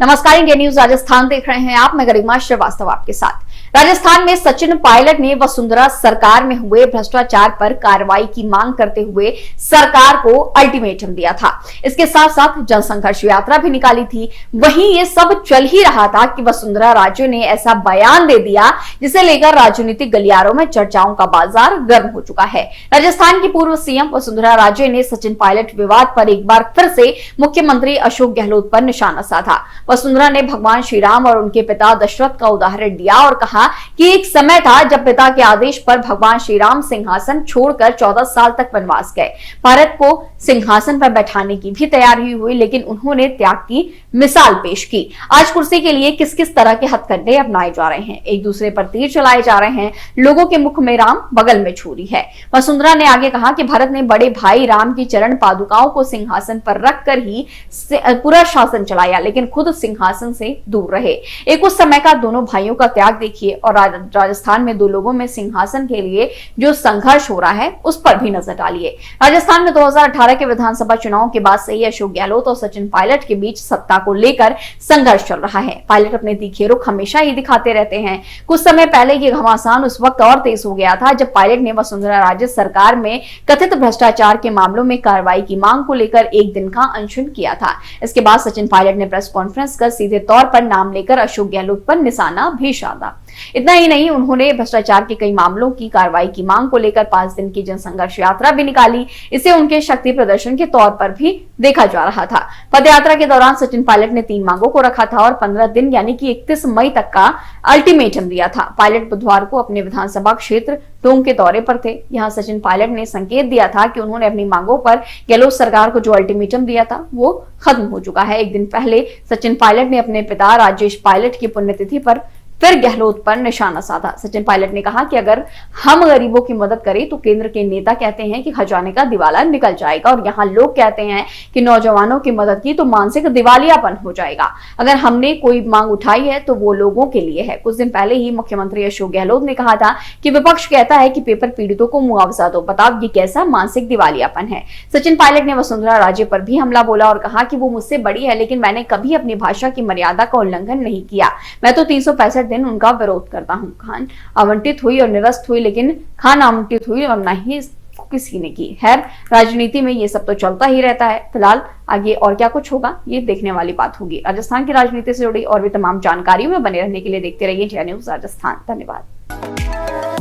नमस्कार, India news Rajasthan देख रहे हैं आप। मैं गरिमा श्रीवास्तव आपके साथ। राजस्थान में सचिन पायलट ने वसुंधरा सरकार में हुए भ्रष्टाचार पर कार्रवाई की मांग करते हुए सरकार को अल्टीमेटम दिया था। इसके साथ साथ जनसंघर्ष यात्रा भी निकाली थी। वहीं ये सब चल ही रहा था कि वसुंधरा राजे ने ऐसा बयान दे दिया जिसे लेकर राजनीतिक गलियारों में चर्चाओं का बाजार गर्म हो चुका है। राजस्थान की पूर्व सीएम वसुंधरा राजे ने सचिन पायलट विवाद पर एक बार फिर से मुख्यमंत्री अशोक गहलोत पर निशाना साधा। वसुंधरा ने भगवान श्री राम और उनके पिता दशरथ का उदाहरण दिया और कहा कि एक समय था जब पिता के आदेश पर भगवान श्री राम सिंहासन छोड़कर 14 साल तक वनवास गए। भारत को सिंहासन पर बैठाने की भी तैयारी हुई, लेकिन उन्होंने त्याग की मिसाल पेश की। आज कुर्सी के लिए किस किस तरह के हथकंडे अपनाए जा रहे हैं, एक दूसरे पर तीर चलाए जा रहे हैं। लोगों के मुख में राम, बगल में छुरी है। वसुंधरा ने आगे कहा कि भारत ने बड़े भाई राम की चरण पादुकाओं को सिंहासन पर रखकर ही पूरा शासन चलाया, लेकिन खुद सिंहासन से दूर रहे। एक उस समय का दोनों भाइयों का त्याग देखिए और राजस्थान में दो लोगों में सिंहासन के लिए जो संघर्ष हो रहा है उस पर भी नजर डालिए। राजस्थान में 2018 के विधानसभा चुनाव के बाद से ही अशोक गहलोत और सचिन पायलट के बीच सत्ता को लेकर संघर्ष चल रहा है। पायलट अपने तीखे रुख हमेशा ही दिखाते रहते हैं। कुछ समय पहले ये घमासान उस वक्त और तेज हो गया था जब पायलट ने वसुंधरा राजे सरकार में कथित भ्रष्टाचार के मामलों में कार्रवाई की मांग को लेकर एक दिन का अनशन किया था। इसके बाद सचिन पायलट ने प्रेस कॉन्फ्रेंस कर सीधे तौर पर नाम लेकर अशोक गहलोत पर निशाना भी साधा। इतना ही नहीं, उन्होंने भ्रष्टाचार के कई मामलों की कार्रवाई की मांग को लेकर 5 दिन की जनसंघर्ष यात्रा भी निकाली। इसे उनके शक्ति प्रदर्शन के तौर पर भी देखा जा रहा था। पदयात्रा के दौरान सचिन पायलट ने 3 मांगों को रखा था और 15 दिन यानी कि 31 मई तक का अल्टीमेटम दिया था। पायलट बुधवार को अपने विधानसभा क्षेत्र टोंक के दौरे पर थे। यहां सचिन पायलट ने संकेत दिया था कि उन्होंने अपनी मांगों पर गहलोत सरकार को जो अल्टीमेटम दिया था वो खत्म हो चुका है। एक दिन पहले सचिन पायलट ने अपने पिता राजेश पायलट की पुण्यतिथि पर फिर गहलोत पर निशाना साधा। सचिन पायलट ने कहा कि अगर हम गरीबों की मदद करें तो केंद्र के नेता कहते हैं कि खजाने का दिवाला निकल जाएगा और यहाँ लोग कहते हैं कि नौजवानों की मदद की तो मानसिक दिवालियापन हो जाएगा। अगर हमने कोई मांग उठाई है तो वो लोगों के लिए है। कुछ दिन पहले ही मुख्यमंत्री अशोक गहलोत ने कहा था कि विपक्ष कहता है कि पेपर पीड़ितों को मुआवजा दो। बताओ ये कैसा मानसिक दिवालियापन है। सचिन पायलट ने वसुंधरा राजे पर भी हमला बोला और कहा कि वो मुझसे बड़ी है, लेकिन मैंने कभी अपनी भाषा की मर्यादा का उल्लंघन नहीं किया। मैं तो 365 दिन उनका विरोध करता हूं। खान आवंटित हुई और निरस्त हुई, लेकिन खान आवंटित हुई और न ही किसी ने की। खैर, राजनीति में ये सब तो चलता ही रहता है। फिलहाल आगे और क्या कुछ होगा ये देखने वाली बात होगी। राजस्थान की राजनीति से जुड़ी और भी तमाम जानकारियों में बने रहने के लिए देखते रहिए इंडिया न्यूज राजस्थान। धन्यवाद।